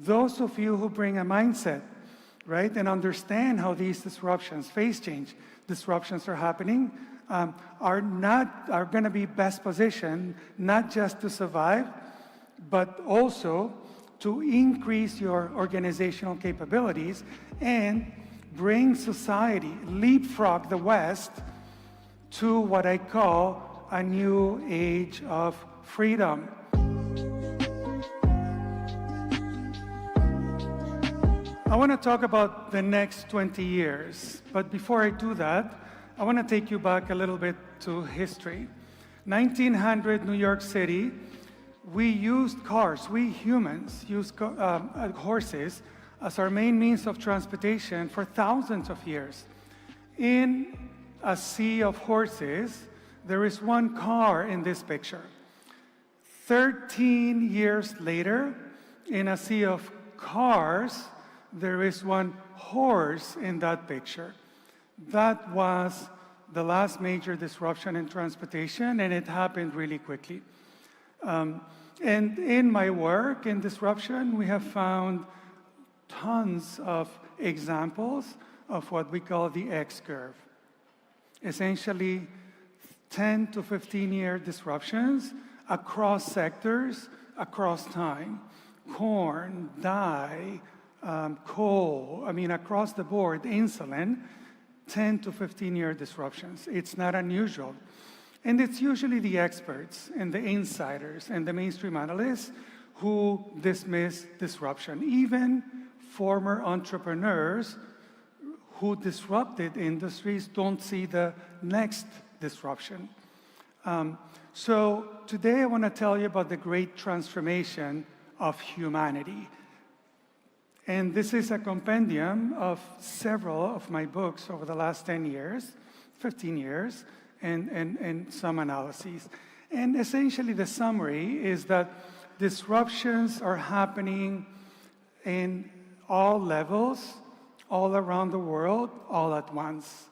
Those of you who bring a mindset, right, and understand how these disruptions, phase change disruptions are happening, are going to be best positioned not just to survive, but also to increase your organizational capabilities and bring society, leapfrog the West to what I call a new age of freedom. I want to talk about the next 20 years, but before I do that, I want to take you back a little bit to history. 1900 New York City, we used cars, we humans used horses as our main means of transportation for thousands of years. In a sea of horses, there is one car in this picture. 13 years later, in a sea of cars, there is one horse in that picture. That was the last major disruption in transportation, and it happened really quickly. And in my work in disruption, we have found tons of examples of what we call the X curve. Essentially, 10 to 15-year disruptions across sectors, across time. Corn, dye, coal, across the board, insulin, 10 to 15-year disruptions. It's not unusual. And it's usually the experts and the insiders and the mainstream analysts who dismiss disruption. Even former entrepreneurs who disrupted industries don't see the next disruption. So today I want to tell you about the great transformation of humanity. And this is a compendium of several of my books over the last 10 years, 15 years, and some analyses. And essentially the summary is that disruptions are happening in all levels, all around the world, all at once.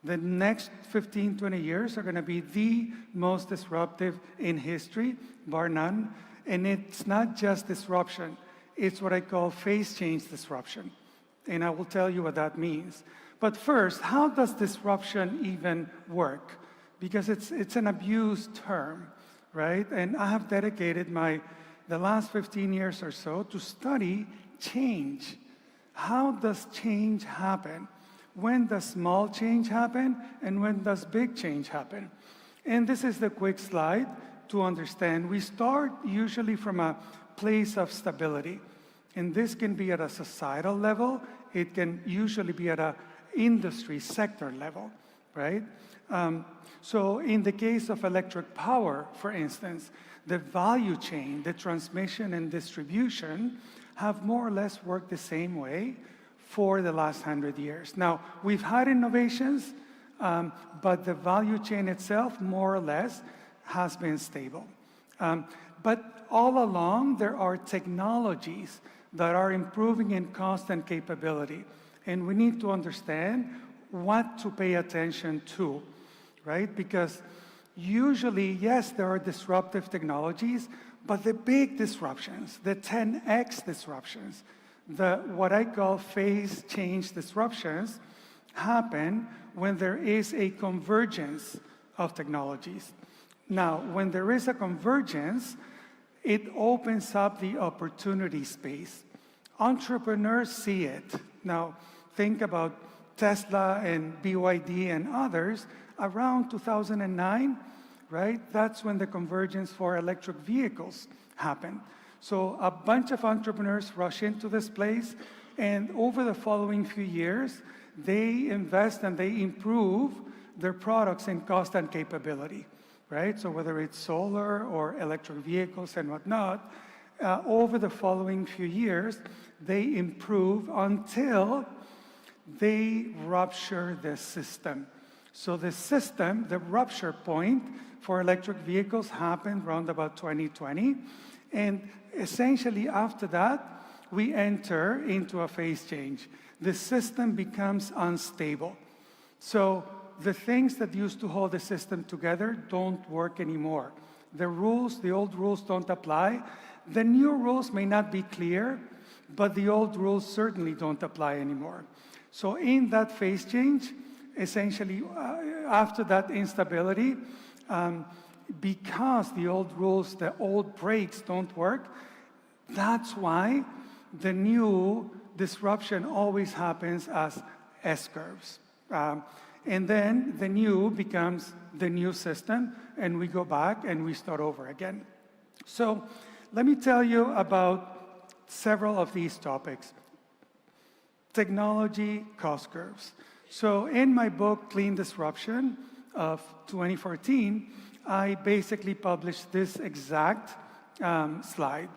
The next 15, 20 years are going to be the most disruptive in history, bar none. And it's not just disruption. It's what I call phase change disruption. And I will tell you what that means. But first, how does disruption even work? Because it's an abused term, right? And I have dedicated the last 15 years or so to study change. How does change happen? When does small change happen? And when does big change happen? And this is the quick slide to understand. We start usually from a place of stability. And this can be at a societal level. It can usually be at an industry sector level, right? So in the case of electric power, for instance, the value chain, the transmission and distribution have more or less worked the same way for the last 100 years. Now, we've had innovations, but the value chain itself, more or less, has been stable. But all along, there are technologies that are improving in cost and capability. And we need to understand what to pay attention to, right? Because usually, yes, there are disruptive technologies, but the big disruptions, the 10x disruptions, what I call phase change disruptions, happen when there is a convergence of technologies. Now, when there is a convergence, it opens up the opportunity space. Entrepreneurs see it. Now, think about Tesla and BYD and others. Around 2009, right? That's when the convergence for electric vehicles happened. So a bunch of entrepreneurs rush into this place, and over the following few years, they invest and they improve their products in cost and capability, right? So whether it's solar or electric vehicles and whatnot, over the following few years, they improve until they rupture the system. So the system, the rupture point for electric vehicles happened around about 2020. And essentially after that, we enter into a phase change. The system becomes unstable. So the things that used to hold the system together don't work anymore. The rules, the old rules don't apply. The new rules may not be clear, but the old rules certainly don't apply anymore. So in that phase change, essentially, after that instability, because the old rules, the old brakes don't work, that's why the new disruption always happens as S-curves. And then the new becomes the new system, and we go back and we start over again. So let me tell you about several of these topics. Technology cost curves. So in my book, Clean Disruption of 2014, I basically published this exact slide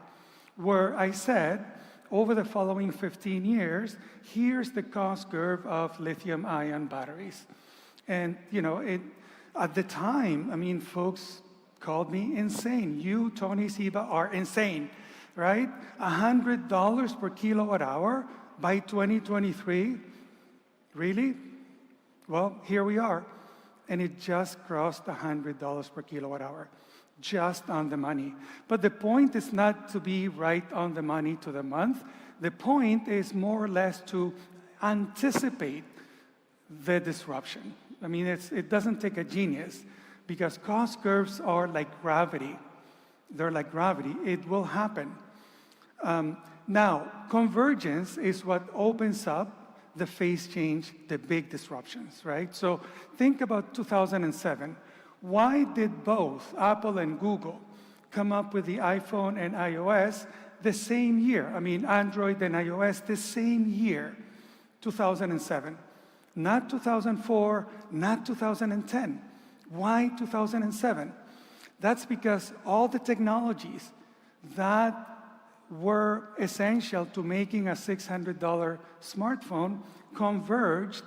where I said, over the following 15 years, here's the cost curve of lithium-ion batteries. And, you know, at the time, I mean, folks called me insane. You, Tony Seba, are insane, right? $100 per kilowatt hour by 2023? Really? Well, here we are. And it just crossed $100 per kilowatt hour, just on the money. But the point is not to be right on the money to the month. The point is more or less to anticipate the disruption. I mean, it doesn't take a genius, because cost curves are like gravity. They're like gravity. It will happen. Now, convergence is what opens up the phase change, the big disruptions, right? So think about 2007. Why did both Apple and Google come up with the iPhone and iOS the same year? I mean, Android and iOS the same year, 2007. Not 2004, not 2010. Why 2007? That's because all the technologies that were essential to making a $600 smartphone converged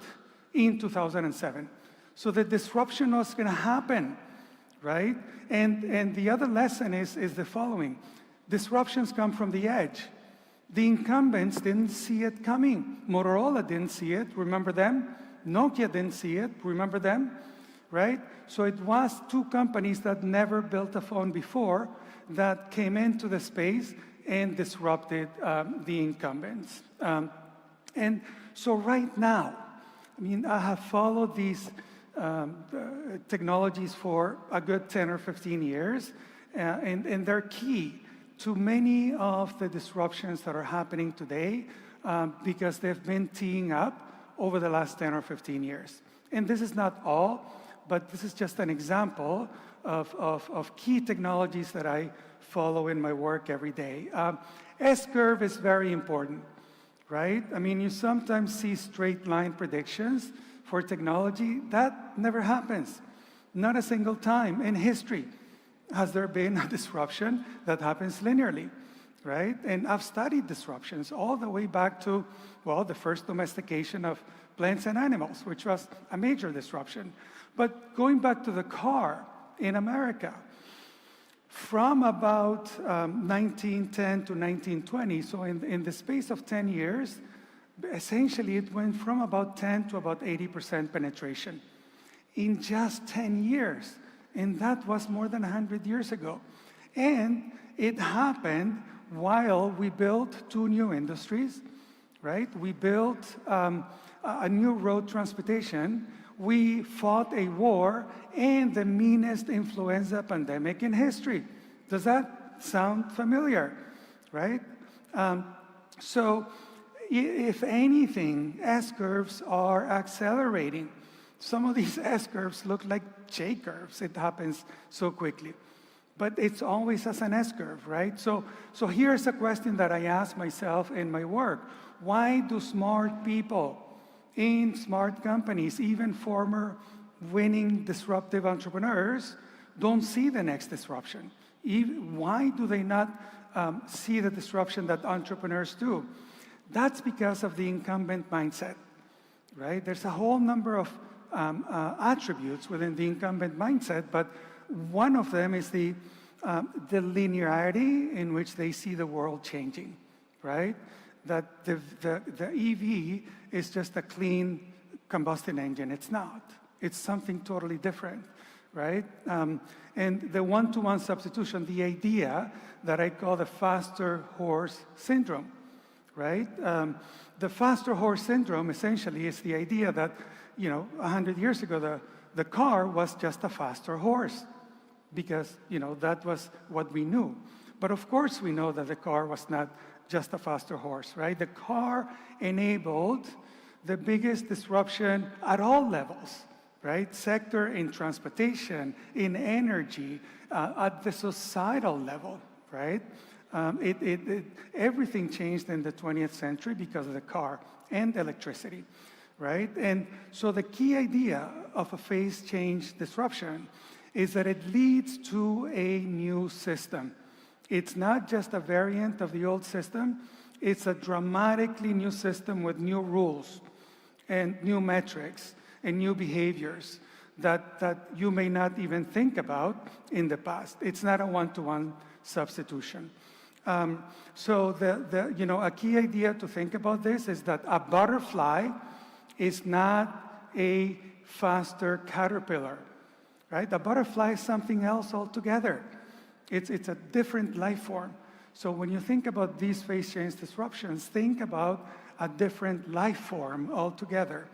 in 2007. So the disruption was going to happen, right? And the other lesson is the following. Disruptions come from the edge. The incumbents didn't see it coming. Motorola didn't see it. Remember them? Nokia didn't see it. Remember them? Right? So it was two companies that never built a phone before that came into the space and disrupted the incumbents. And so right now, I mean, I have followed these technologies for a good 10 or 15 years, and they're key to many of the disruptions that are happening today because they've been teeing up over the last 10 or 15 years. And this is not all, but this is just an example of key technologies that I follow in my work every day. S-curve is very important, right? I mean, you sometimes see straight line predictions for technology. That never happens. Not a single time in history has there been a disruption that happens linearly, right? And I've studied disruptions all the way back to, well, the first domestication of plants and animals, which was a major disruption. But going back to the car in America, from about 1910 to 1920, so in the space of 10 years, essentially it went from about 10 to about 80% penetration in just 10 years. And that was more than 100 years ago. And it happened while we built two new industries, right? We built a new road transportation. We fought a war and the meanest influenza pandemic in history. Does that sound familiar, right? So if anything, S-curves are accelerating. Some of these S-curves look like J-curves. It happens so quickly. But it's always as an S-curve, right? So here's a question that I ask myself in my work. Why do smart people in smart companies, even former winning disruptive entrepreneurs, don't see the next disruption? Why do they not see the disruption that entrepreneurs do? That's because of the incumbent mindset, right? There's a whole number of attributes within the incumbent mindset, but one of them is the linearity in which they see the world changing, right? That the EV is just a clean combustion engine. It's not. It's something totally different, right? And the one-to-one substitution, the idea that I call the faster horse syndrome, right? The faster horse syndrome essentially is the idea that, 100 years ago, the car was just a faster horse because, that was what we knew. But of course we know that the car was not just a faster horse, right? The car enabled the biggest disruption at all levels, right? Sector in transportation, in energy, at the societal level, right? Everything changed in the 20th century because of the car and electricity, right? And so the key idea of a phase change disruption is that it leads to a new system. It's not just a variant of the old system, it's a dramatically new system with new rules and new metrics and new behaviors that you may not even think about in the past. It's not a one-to-one substitution. So a key idea to think about this is that a butterfly is not a faster caterpillar, right? A butterfly is something else altogether. It's a different life form. So when you think about these phase change disruptions, think about a different life form altogether.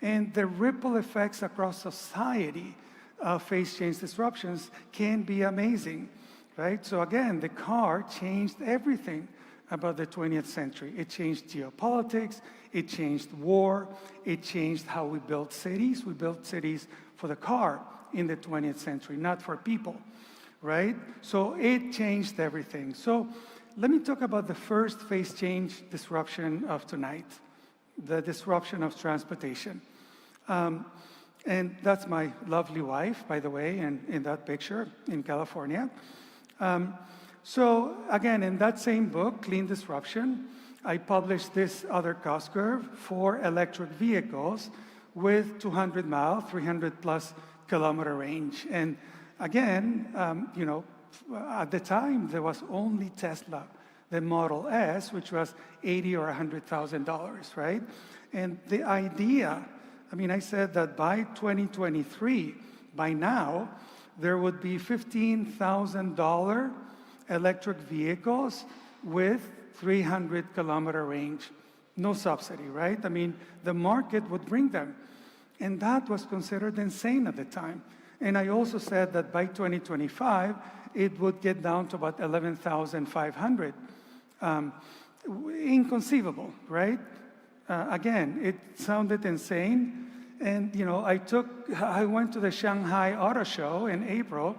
And the ripple effects across society of phase change disruptions can be amazing, right? So again, the car changed everything about the 20th century. It changed geopolitics, it changed war, it changed how we built cities. We built cities for the car in the 20th century, not for people, right? So it changed everything. So let me talk about the first phase change disruption of tonight, the disruption of transportation. And that's my lovely wife, by the way, in that picture in California. So again, in that same book, Clean Disruption, I published this other cost curve for electric vehicles with 200-mile, 300-plus kilometer range. And again, at the time, there was only Tesla, the Model S, which was $80,000 or $100,000, right? And the idea, I said that by 2023, by now, there would be $15,000 electric vehicles with 300-kilometer range, no subsidy, right? The market would bring them. And that was considered insane at the time. And I also said that by 2025, it would get down to about 11,500. Inconceivable, right? Again, it sounded insane. And, I went to the Shanghai Auto Show in April.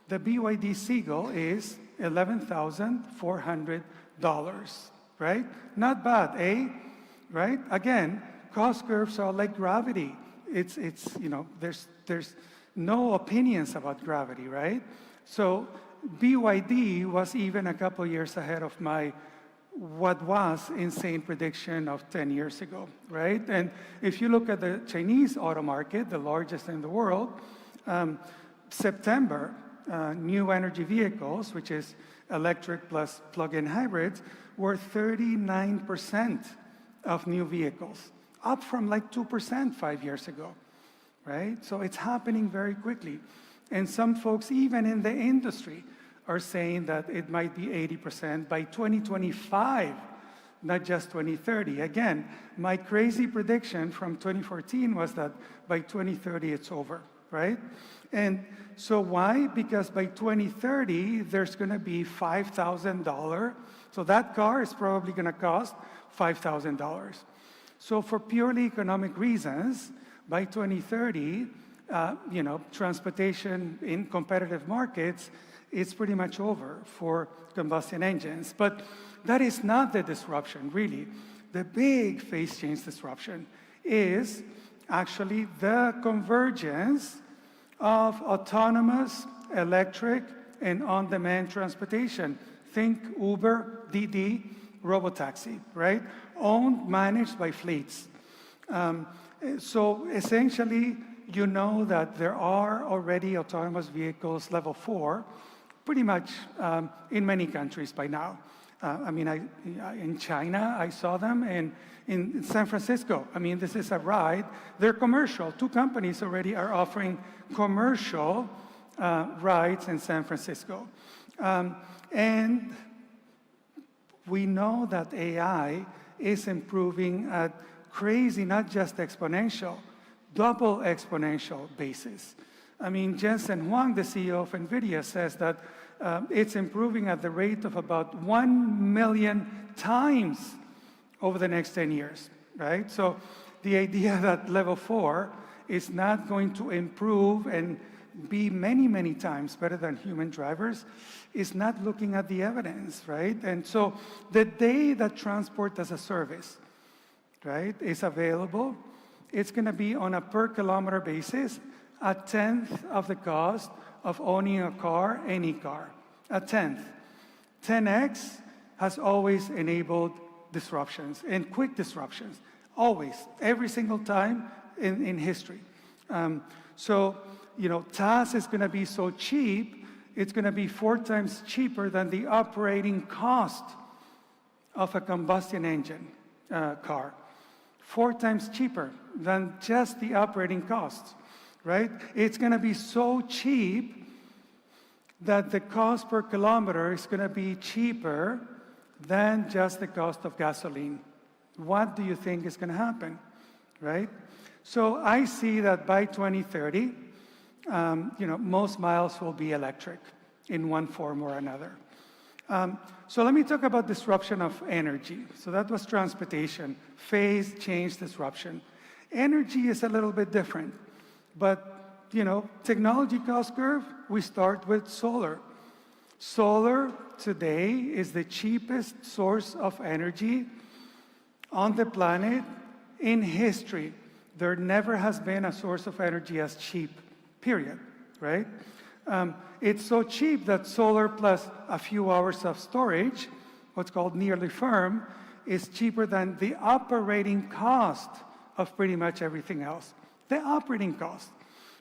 The BYD Seagull is $11,400, right? Not bad, eh? Right? Again, cost curves are like gravity. There's no opinions about gravity, right? So BYD was even a couple years ahead of what was insane prediction of 10 years ago, right? And if you look at the Chinese auto market, the largest in the world, September, new energy vehicles, which is electric plus plug-in hybrids, were 39% of new vehicles, up from like 2% 5 years ago, right? So it's happening very quickly. And some folks, even in the industry, are saying that it might be 80% by 2025, not just 2030. Again, my crazy prediction from 2014 was that by 2030 it's over, right? And so why? Because by 2030, there's going to be $5,000. So that car is probably going to cost $5,000. So for purely economic reasons, by 2030, transportation in competitive markets is pretty much over for combustion engines. But that is not the disruption, really. The big phase change disruption is actually the convergence of autonomous, electric, and on-demand transportation. Think Uber, Didi, robotaxi, right? Owned, managed by fleets. So essentially, you know that there are already autonomous vehicles level 4, pretty much in many countries by now. In China, I saw them, and in San Francisco. This is a ride. They're commercial. 2 companies already are offering commercial rides in San Francisco. And We know that AI is improving at crazy, not just exponential, double exponential basis. I mean, Jensen Huang, the CEO of NVIDIA, says that it's improving at the rate of about 1 million times over the next 10 years, right? So the idea that level 4 is not going to improve and be many, many times better than human drivers is not looking at the evidence, right? And so the day that transport as a service, right, is available, it's going to be on a per kilometer basis, a tenth of the cost of owning a car, any car, a tenth. 10x has always enabled disruptions and quick disruptions, always, every single time in history. So, you know, TaaS is going to be so cheap, it's going to be 4 times cheaper than the operating cost of a combustion engine car. 4 times cheaper than just the operating costs, right? It's going to be so cheap that the cost per kilometer is going to be cheaper than just the cost of gasoline. What do you think is going to happen, right? So I see that by 2030, you know, most miles will be electric in one form or another. So let me talk about disruption of energy. So that was transportation, phase change disruption. Energy is a little bit different, but you know, technology cost curve, we start with solar. Solar today is the cheapest source of energy on the planet in history. There never has been a source of energy as cheap, period, right? It's so cheap that solar plus a few hours of storage, what's called nearly firm, is cheaper than the operating cost of pretty much everything else. The operating cost,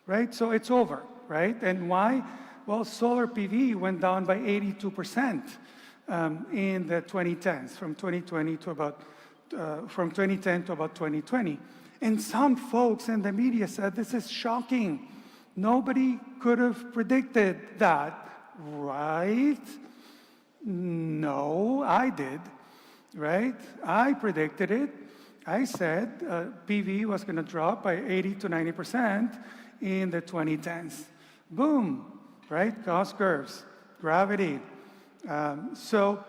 right? So it's over, right? And why? Well, solar PV went down by 82% in the 2010s, from 2020 to about, from 2010 to about 2020. And some folks in the media said, this is shocking. Nobody could have predicted that, right? No, I did, right? I predicted it. I said PV was going to drop by 80 to 90% in the 2010s. Boom, right? Cost curves, gravity. So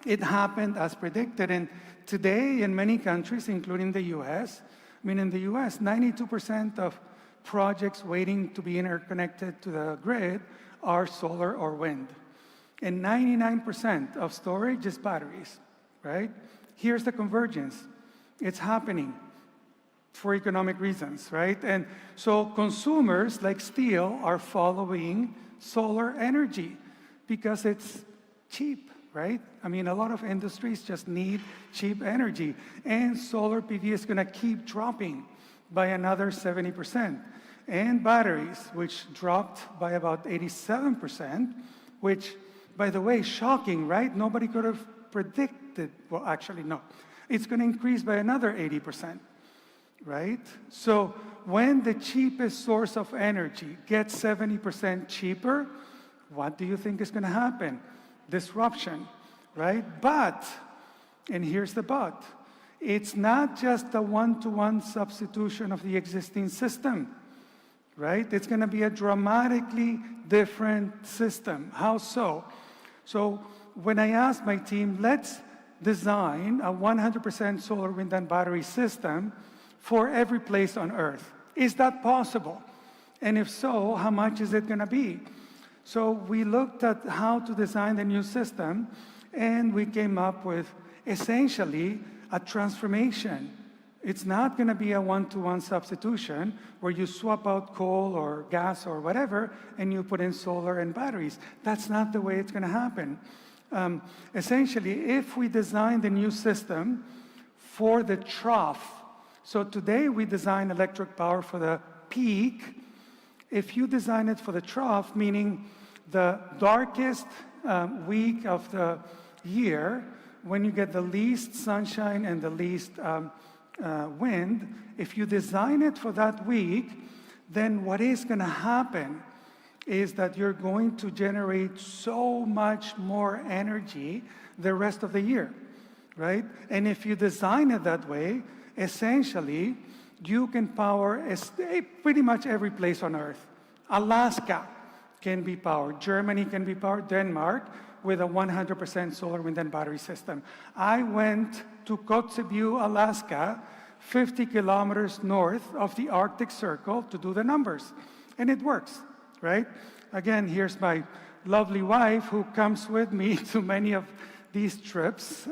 it happened as predicted. And today, in many countries, including the US, I mean, in the US, 92% of projects waiting to be interconnected to the grid are solar or wind. And 99% of storage is batteries, right? Here's the convergence. It's happening for economic reasons, right? And so consumers like steel are following solar energy because it's cheap, right? I mean, a lot of industries just need cheap energy. And solar PV is going to keep dropping by another 70%. And batteries, which dropped by about 87%, which, by the way, shocking, right? Nobody could have predicted. Well, actually, no. It's going to increase by another 80%, right? So when the cheapest source of energy gets 70% cheaper, what do you think is going to happen? Disruption, right? But, and here's the but, it's not just a one-to-one substitution of the existing system, right? It's going to be a dramatically different system. How so? So when I asked my team, let's design a 100% solar, wind, and battery system for every place on Earth. Is that possible? And if so, how much is it going to be? So we looked at how to design the new system, and we came up with essentially a transformation. It's not going to be a one-to-one substitution where you swap out coal or gas or whatever, and you put in solar and batteries. That's not the way it's going to happen. Essentially, if we design the new system for the trough, so today we design electric power for the peak. If you design it for the trough, meaning the darkest week of the year, when you get the least sunshine and the least wind, if you design it for that week, then what is going to happen is that you're going to generate so much more energy the rest of the year, right? And if you design it that way, essentially, you can power pretty much every place on Earth. Alaska can be powered. Germany can be powered. Denmark, with a 100% solar, wind, and battery system. I went to Kotzebue, Alaska, 50 kilometers north of the Arctic Circle to do the numbers. And it works, right? Again, here's my lovely wife who comes with me to many of these trips.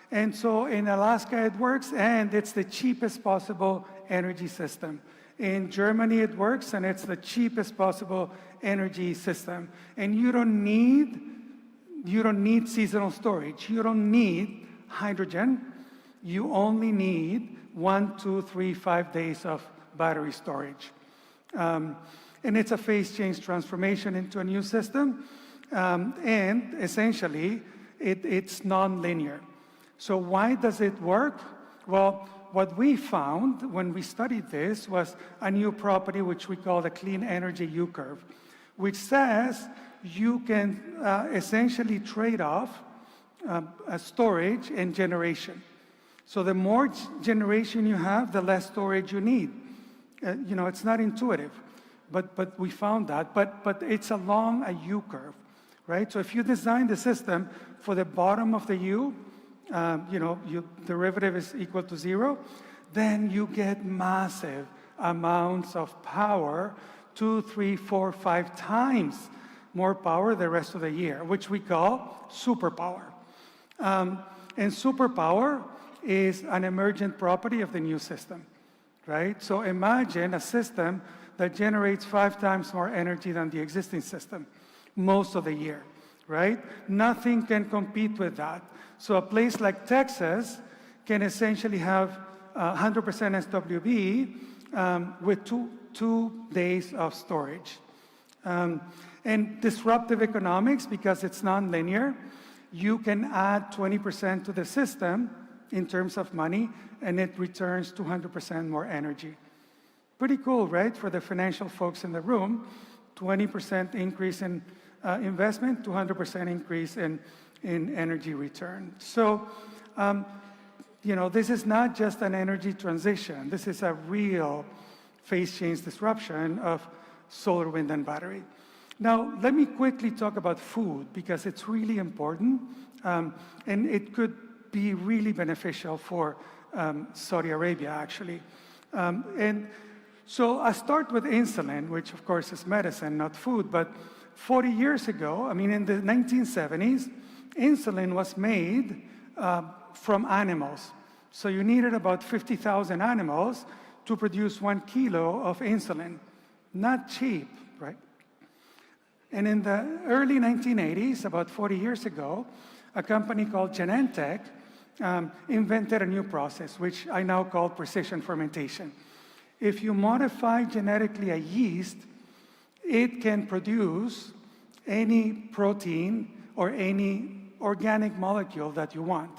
And so in Alaska it works, and it's the cheapest possible energy system. In Germany it works, and it's the cheapest possible energy system. And you don't need seasonal storage. You don't need hydrogen. You only need 1, 2, 3, 5 days of battery storage. And it's a phase change transformation into a new system. And essentially, it's non-linear. So why does it work? Well, what we found when we studied this was a new property which we call the clean energy U-curve, which says you can essentially trade off storage and generation. So the more generation you have, the less storage you need. It's not intuitive, but we found that. But it's along a U-curve, right? So if you design the system for the bottom of the U, derivative is equal to 0, then you get massive amounts of power, 2, 3, 4, 5 times more power the rest of the year, which we call superpower. And superpower is an emergent property of the new system, right? So imagine a system that generates 5 times more energy than the existing system most of the year, right? Nothing can compete with that. So a place like Texas can essentially have 100% SWB with two days of storage. And disruptive economics, because it's non-linear, you can add 20% to the system in terms of money, and it returns 200% more energy. Pretty cool, right? For the financial folks in the room, 20% increase in investment, 200% increase in energy return. So, this is not just an energy transition. This is a real phase change disruption of solar, wind, and battery. Now, let me quickly talk about food, because it's really important, and it could be really beneficial for Saudi Arabia, actually. And so I start with insulin, which of course is medicine, not food, but 40 years ago, in the 1970s, insulin was made from animals. So you needed about 50,000 animals to produce 1 kilo of insulin. Not cheap, right? And in the early 1980s, about 40 years ago, a company called Genentech invented a new process, which I now call precision fermentation. If you modify genetically a yeast, it can produce any protein or any organic molecule that you want.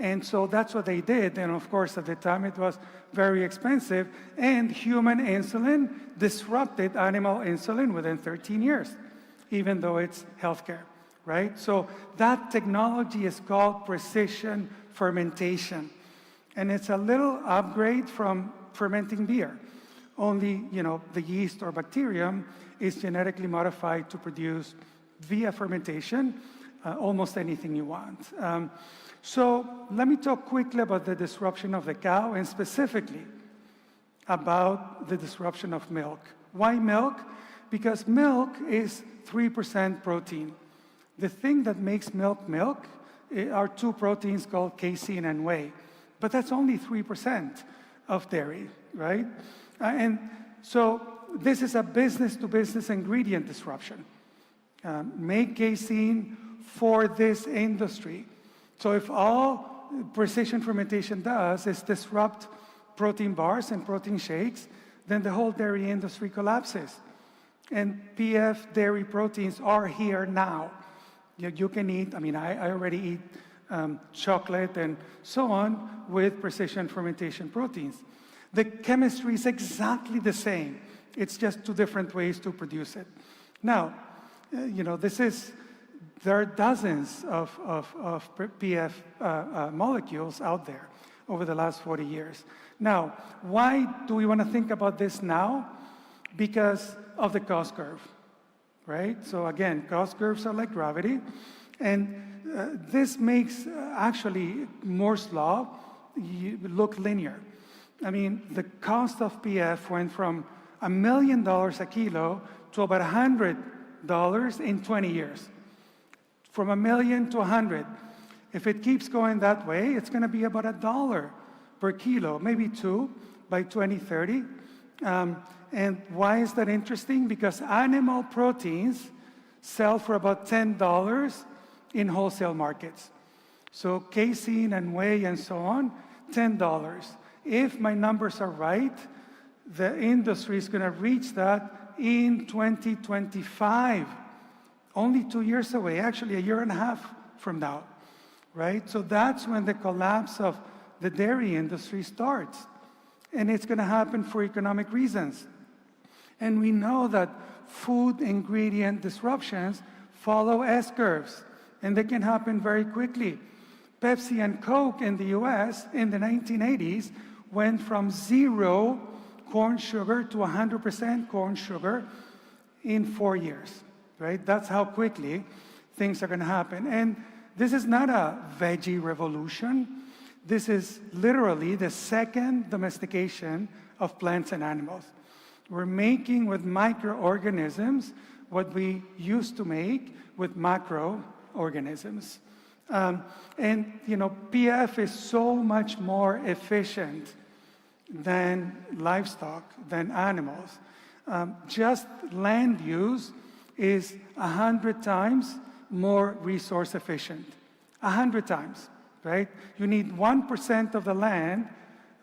And so that's what they did. And of course, at the time, it was very expensive. And human insulin disrupted animal insulin within 13 years, even though it's healthcare, right? So that technology is called precision fermentation. And it's a little upgrade from fermenting beer. Only, the yeast or bacterium is genetically modified to produce, via fermentation, almost anything you want. So let me talk quickly about the disruption of the cow, and specifically about the disruption of milk. Why milk? Because milk is 3% protein. The thing that makes milk milk are 2 proteins called casein and whey. But that's only 3% of dairy, right? And so this is a business-to-business ingredient disruption. Make casein for this industry. So if all precision fermentation does is disrupt protein bars and protein shakes, then the whole dairy industry collapses. And PF dairy proteins are here now. You can eat, I already eat chocolate and so on with precision fermentation proteins. The chemistry is exactly the same. It's just two different ways to produce it. Now, there are dozens of PF molecules out there over the last 40 years. Now, why do we want to think about this now? Because of the cost curve, right? So again, cost curves are like gravity, and this makes actually Moore's law look linear. I mean, the cost of PF went from $1 million a kilo to about $100 in 20 years. From $1 million to 100. If it keeps going that way, it's going to be about $1 per kilo, maybe $2 by 2030. And why is that interesting? Because animal proteins sell for about $10 in wholesale markets. So casein and whey and so on, $10. If my numbers are right, the industry is going to reach that in 2025. Only 2 years away, actually a year and a half from now, right? So that's when the collapse of the dairy industry starts. And it's going to happen for economic reasons. And we know that food ingredient disruptions follow S-curves, and they can happen very quickly. Pepsi and Coke in the US in the 1980s went from 0 corn sugar to 100% corn sugar in 4 years. Right? That's how quickly things are going to happen. And this is not a veggie revolution. This is literally the second domestication of plants and animals. We're making with microorganisms what we used to make with macroorganisms. And PF is so much more efficient than livestock, than animals. Just land use is 100 times more resource efficient. 100 times, right? You need 1% of the land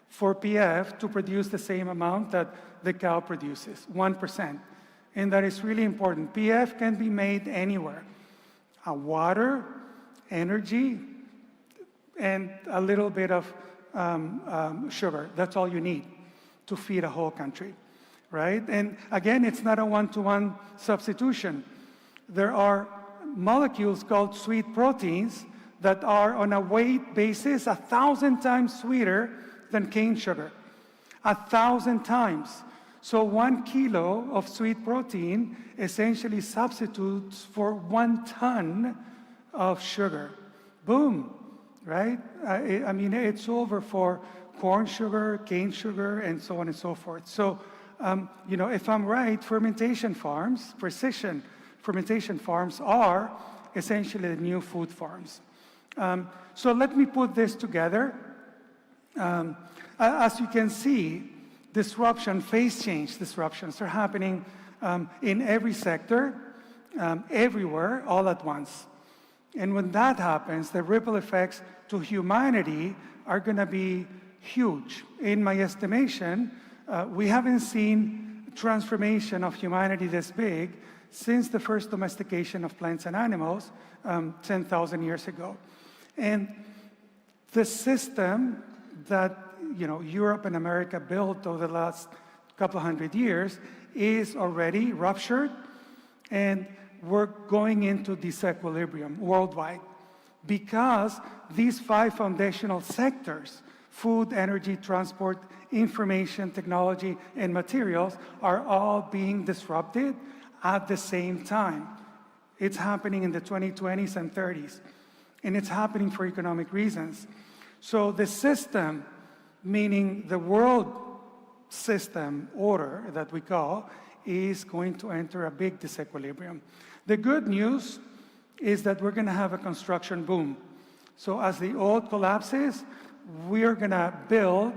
for PF to produce the same amount that the cow produces, 1%. And that is really important. PF can be made anywhere. Water, energy, and a little bit of sugar. That's all you need to feed a whole country. Right? And again, it's not a one-to-one substitution. There are molecules called sweet proteins that are on a weight basis 1,000 times sweeter than cane sugar. 1,000 times. So 1 kilo of sweet protein essentially substitutes for 1 ton of sugar. Boom, right? I mean, it's over for corn sugar, cane sugar, and so on and so forth. So if I'm right, fermentation farms, precision fermentation farms are essentially the new food farms. So let me put this together. As you can see, phase change disruptions are happening in every sector, everywhere, all at once. And when that happens, the ripple effects to humanity are going to be huge. In my estimation, we haven't seen transformation of humanity this big since the first domestication of plants and animals 10,000 years ago. And the system that Europe and America built over the last couple hundred years is already ruptured, and we're going into disequilibrium worldwide because these 5 foundational sectors, food, energy, transport, information, technology, and materials, are all being disrupted at the same time. It's happening in the 2020s and 30s, and it's happening for economic reasons. So the system, meaning the world system order that we call, is going to enter a big disequilibrium. The good news is that we're going to have a construction boom. So as the old collapses, we're going to build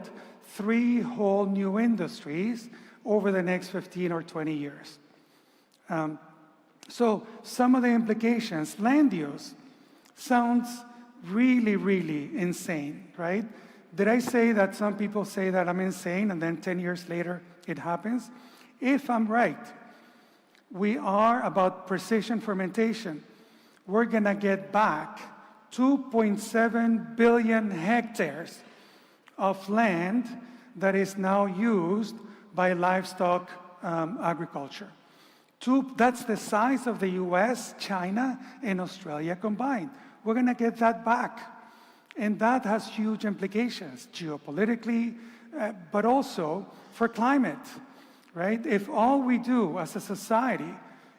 3 whole new industries over the next 15 or 20 years. So some of the implications, land use, sounds really, really insane, right? Did I say that some people say that I'm insane and then 10 years later it happens? If I'm right, we are about precision fermentation. We're going to get back 2.7 billion hectares of land that is now used by livestock agriculture. That's the size of the US, China, and Australia combined. We're going to get that back. And that has huge implications geopolitically, but also for climate, right? If all we do as a society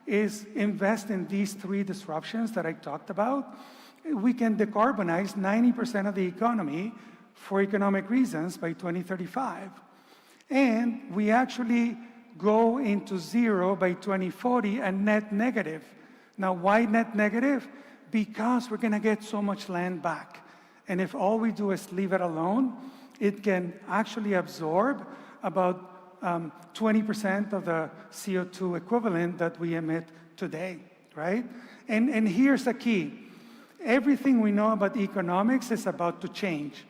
is invest in these 3 disruptions that I talked about, we can decarbonize 90% of the economy for economic reasons by 2035. And we actually go into zero by 2040 and net negative. Now, why net negative? Because we're going to get so much land back. And if all we do is leave it alone, it can actually absorb about 20% of the CO2 equivalent that we emit today, right? And here's the key. Everything we know about economics is about to change.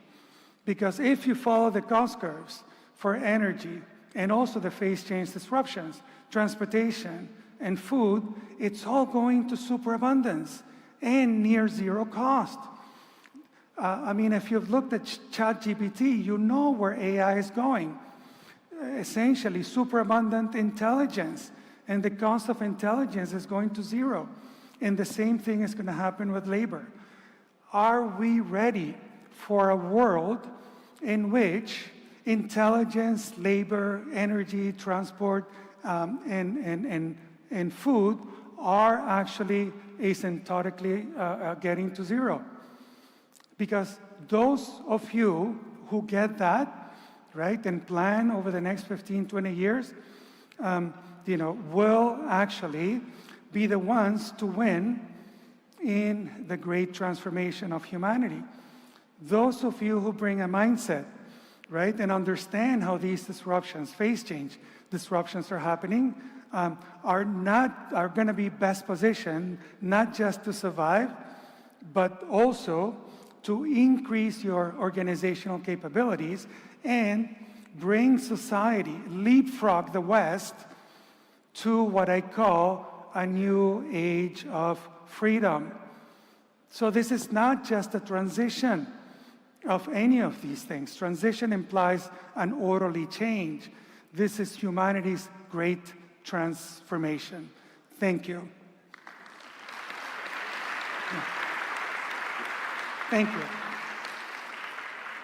Because if you follow the cost curves for energy and also the phase change disruptions, transportation and food, it's all going to superabundance and near zero cost. I mean, if you've looked at ChatGPT, you know where AI is going. Essentially, superabundant intelligence. And the cost of intelligence is going to zero. And the same thing is going to happen with labor. Are we ready for a world in which intelligence, labor, energy, transport, and food are actually asymptotically getting to zero? Because those of you who get that, right, and plan over the next 15, 20 years, will actually be the ones to win in the great transformation of humanity. Those of you who bring a mindset, right, and understand how these disruptions, phase change disruptions are happening, are going to be best positioned, not just to survive, but also to increase your organizational capabilities and bring society, leapfrog the West to what I call a new age of freedom. So this is not just a transition of any of these things. Transition implies an orderly change. This is humanity's great transformation. Thank you. Thank you.